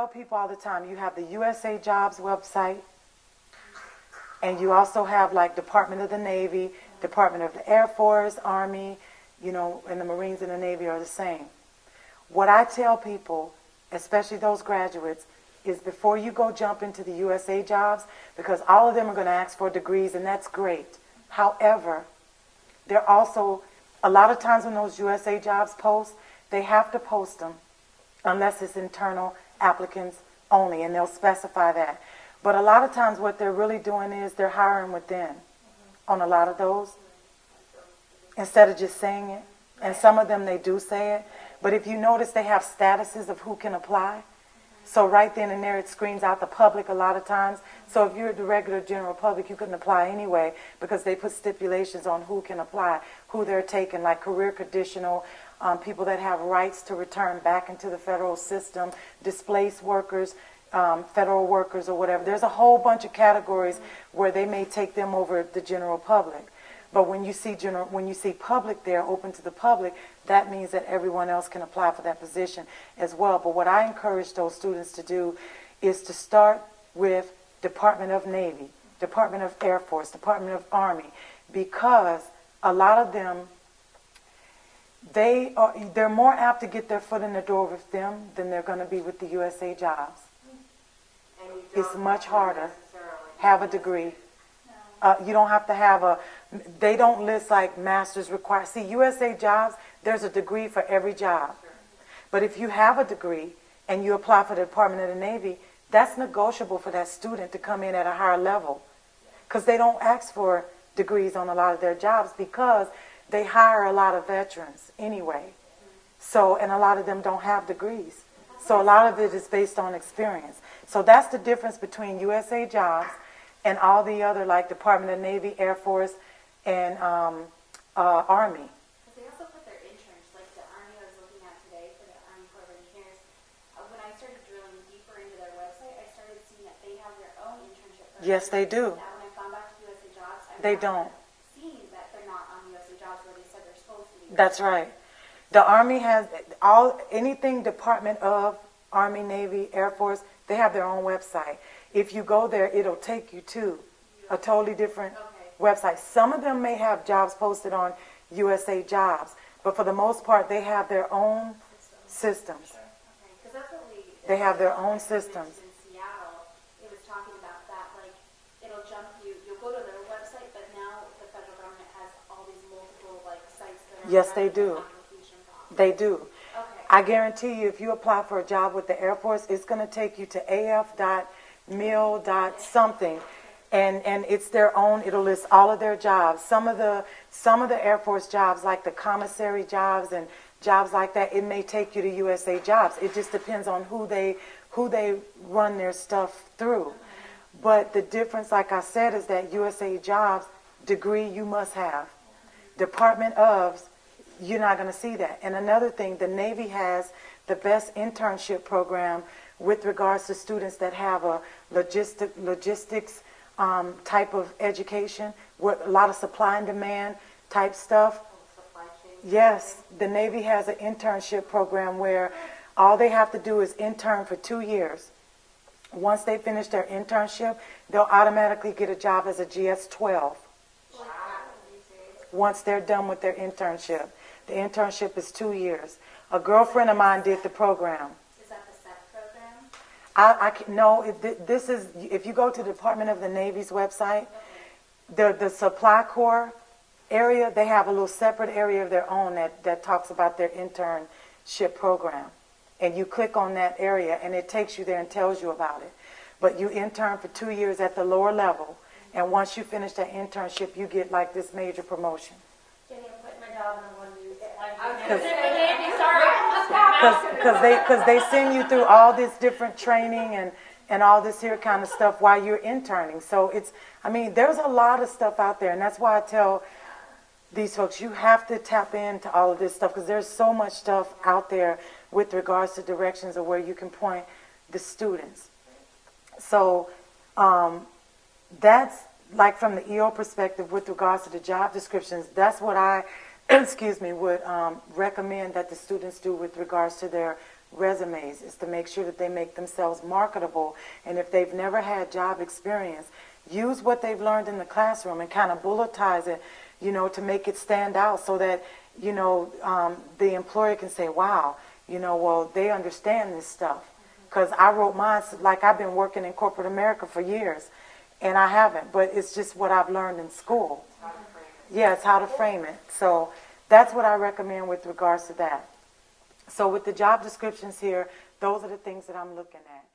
tell people all the time, you have the USA Jobs website, and you also have like Department of the Navy, Department of the Air Force, Army, you know, and the Marines and the Navy are the same. What I tell people, especially those graduates, is before you go jump into the USA Jobs, because all of them are going to ask for degrees, and that's great. However, they're also, a lot of times when those USA Jobs post, they have to post them unless it's internal applicants only, and they'll specify that. But a lot of times what they're really doing is they're hiring within on a lot of those instead of just saying it. And some of them they do say it. But if you notice, they have statuses of who can apply. So right then and there, it screens out the public a lot of times. So if you're the regular general public, you couldn't apply anyway because they put stipulations on who can apply, who they're taking, like career conditional, people that have rights to return back into the federal system, displaced workers, federal workers or whatever. There's a whole bunch of categories where they may take them over the general public. But when you see public there, open to the public, that means that everyone else can apply for that position as well. But what I encourage those students to do is to start with Department of Navy, Department of Air Force, Department of Army, because a lot of them, they're more apt to get their foot in the door with them than they're going to be with the USA Jobs. It's much harder. Have a degree. You don't have to have a, they don't list like master's required. See, USA Jobs, there's a degree for every job. But if you have a degree and you apply for the Department of the Navy, that's negotiable for that student to come in at a higher level. Because they don't ask for degrees on a lot of their jobs because they hire a lot of veterans anyway. So, and a lot of them don't have degrees. So a lot of it is based on experience. So that's the difference between USA Jobs and all the other, like Department of Navy, Air Force, and Army. They also put their interns, like the Army I was looking at today for the Army Corps of Engineers. When I started drilling deeper into their website, I started seeing that they have their own internship program. Yes, they do. Now, when I found out to USA Jobs, they don't. Seeing that they're not on USA Jobs where they said they're supposed to be. That's right. The Army has anything Department of Army, Navy, Air Force, they have their own website. If you go there, it'll take you to a totally different website. Some of them may have jobs posted on USA Jobs, but for the most part, they have their own systems. They have their own systems. In Seattle, it was talking about that, like, it'll jump you, you'll go to their website, but now the federal government has all these multiple, like, sites that are... Yes, they do. They do. I guarantee you, if you apply for a job with the Air Force, it's going to take you to af.mil.something, and it's their own. It'll list all of their jobs. Some of the Air Force jobs, like the commissary jobs and jobs like that, it may take you to USA Jobs. It just depends on who they run their stuff through. But the difference, like I said, is that USA Jobs degree you must have. Department of's, you're not going to see that. And another thing, the Navy has the best internship program with regards to students that have a logistics type of education, with a lot of supply and demand type stuff. Yes, the Navy has an internship program where all they have to do is intern for 2 years. Once they finish their internship, they'll automatically get a job as a GS-12 once they're done with their internship. The internship is 2 years. A girlfriend of mine did the program. Is that the SET program? No, this is, if you go to the Department of the Navy's website, the Supply Corps area, they have a little separate area of their own that talks about their internship program. And you click on that area, and it takes you there and tells you about it. But you intern for 2 years at the lower level, and once you finish that internship, you get like this major promotion. Jenny, I'm putting my dog on one news. Because they send you through all this different training and all this here kind of stuff while you're interning. So it's, I mean, there's a lot of stuff out there, and that's why I tell these folks, you have to tap into all of this stuff because there's so much stuff out there with regards to directions of where you can point the students. So that's like from the EO perspective with regards to the job descriptions, that's what I would recommend that the students do with regards to their resumes, is to make sure that they make themselves marketable. And if they've never had job experience, use what they've learned in the classroom and kind of bulletize it, you know, to make it stand out so that, you know, the employer can say, wow, you know, well, they understand this stuff. Because I wrote mine, like I've been working in corporate America for years, and I haven't, but it's just what I've learned in school. Yeah, it's how to frame it. So that's what I recommend with regards to that. So with the job descriptions here, those are the things that I'm looking at.